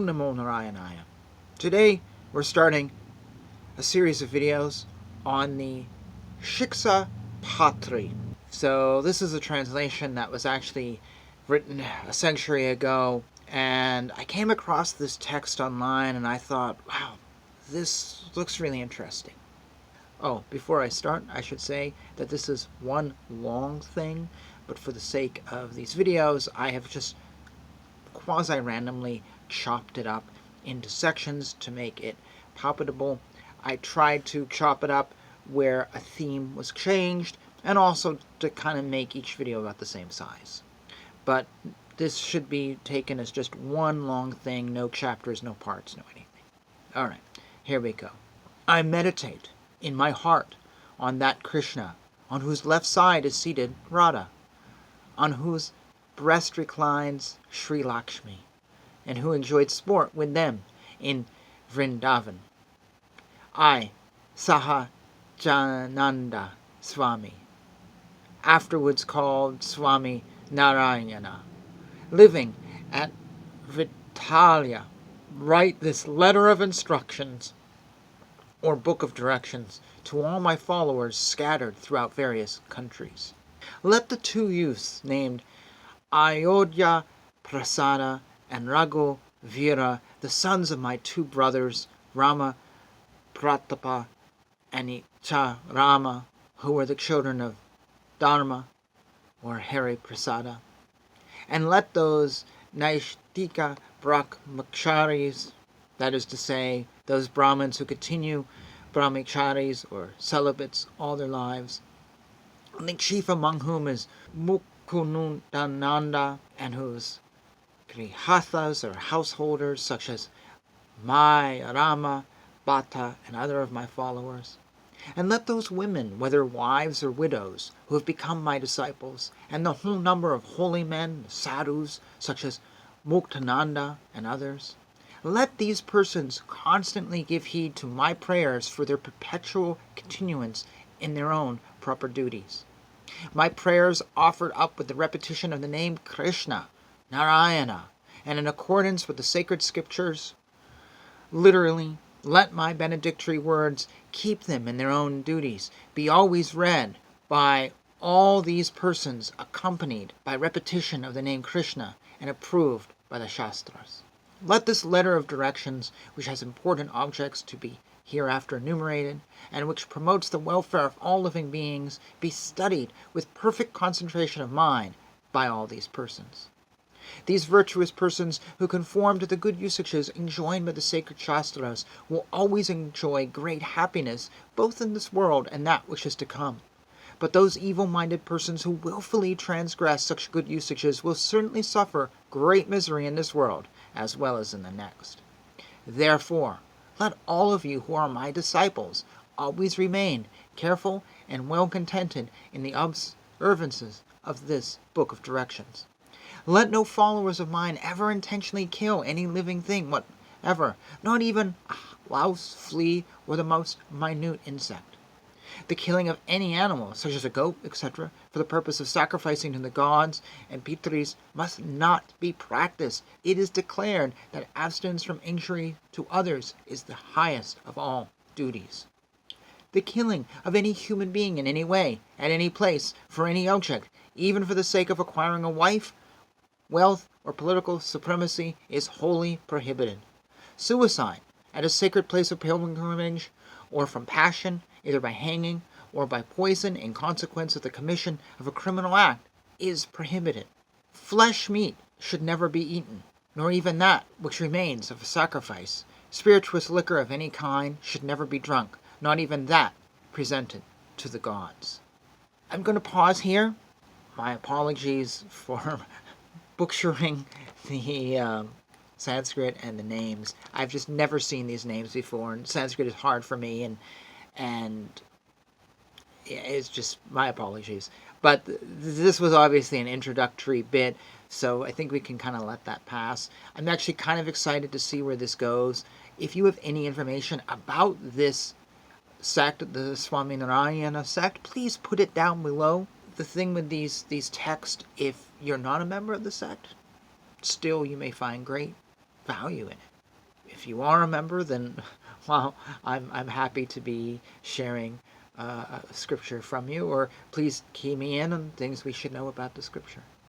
Namo Narayanaya. Today we're starting a series of videos on the Shiksa Patri. So this is a translation that was actually written a century ago, and I came across this text online and I thought, wow, this looks really interesting. Oh, before I start, I should say that this is one long thing, but for the sake of these videos, I have just quasi-randomly chopped it up into sections to make it palpable. I tried to chop it up where a theme was changed, and also to kind of make each video about the same size. But this should be taken as just one long thing, no chapters, no parts, no anything. Alright, here we go. I meditate in my heart on that Krishna, on whose left side is seated Radha, on whose breast reclines Sri Lakshmi, and who enjoyed sport with them in Vrindavan. I, Sahajananda Swami, afterwards called Swami Narayana, living at Vitalia, write this letter of instructions, or book of directions, to all my followers scattered throughout various countries. Let the two youths named Ayodhya Prasada and Raghu Veera, the sons of my two brothers, Rama Pratapa and Icha Rama, who were the children of Dharma, or Hari Prasada, and let those Naishtika Brahmacharis, that is to say, those Brahmins who continue Brahmacharis or celibates all their lives, the chief among whom is Mukundananda, and whose grihathas or householders such as Maya, Rama, Bhatta, and other of my followers. And let those women, whether wives or widows, who have become my disciples, and the whole number of holy men, sadhus, such as Muktananda and others, let these persons constantly give heed to my prayers for their perpetual continuance in their own proper duties. My prayers offered up with the repetition of the name Krishna, Narayana, and in accordance with the sacred scriptures. Literally, let my benedictory words keep them in their own duties, be always read by all these persons, accompanied by repetition of the name Krishna, and approved by the Shastras. Let this letter of directions, which has important objects to be hereafter enumerated, and which promotes the welfare of all living beings, be studied with perfect concentration of mind by all these persons. These virtuous persons who conform to the good usages enjoined by the sacred Shastras will always enjoy great happiness both in this world and that which is to come. But those evil-minded persons who willfully transgress such good usages will certainly suffer great misery in this world as well as in the next. Therefore, let all of you who are my disciples always remain careful and well contented in the observances of this book of directions. Let no followers of mine ever intentionally kill any living thing whatever, not even a louse, flea, or the most minute insect. The killing of any animal, such as a goat, etc., for the purpose of sacrificing to the gods and pitris must not be practiced. It is declared that abstinence from injury to others is the highest of all duties. The killing of any human being in any way, at any place, for any object, even for the sake of acquiring a wife, wealth, or political supremacy, is wholly prohibited. Suicide at a sacred place of pilgrimage, or from passion, either by hanging or by poison in consequence of the commission of a criminal act, is prohibited. Flesh meat should never be eaten, nor even that which remains of a sacrifice. Spirituous liquor of any kind should never be drunk, not even that presented to the gods. I'm going to pause here. My apologies for butchering the Sanskrit and the names. I've just never seen these names before, and Sanskrit is hard for me, and it's just my apologies. But this was obviously an introductory bit, so I think we can kind of let that pass. I'm actually kind of excited to see where this goes. If you have any information about this sect, the Swaminarayana sect, please put it down below. The thing with these texts, if you're not a member of the sect, still you may find great value in it. if you are a member, then well, I'm happy to be sharing scripture from you, or please key me in on things we should know about the scripture.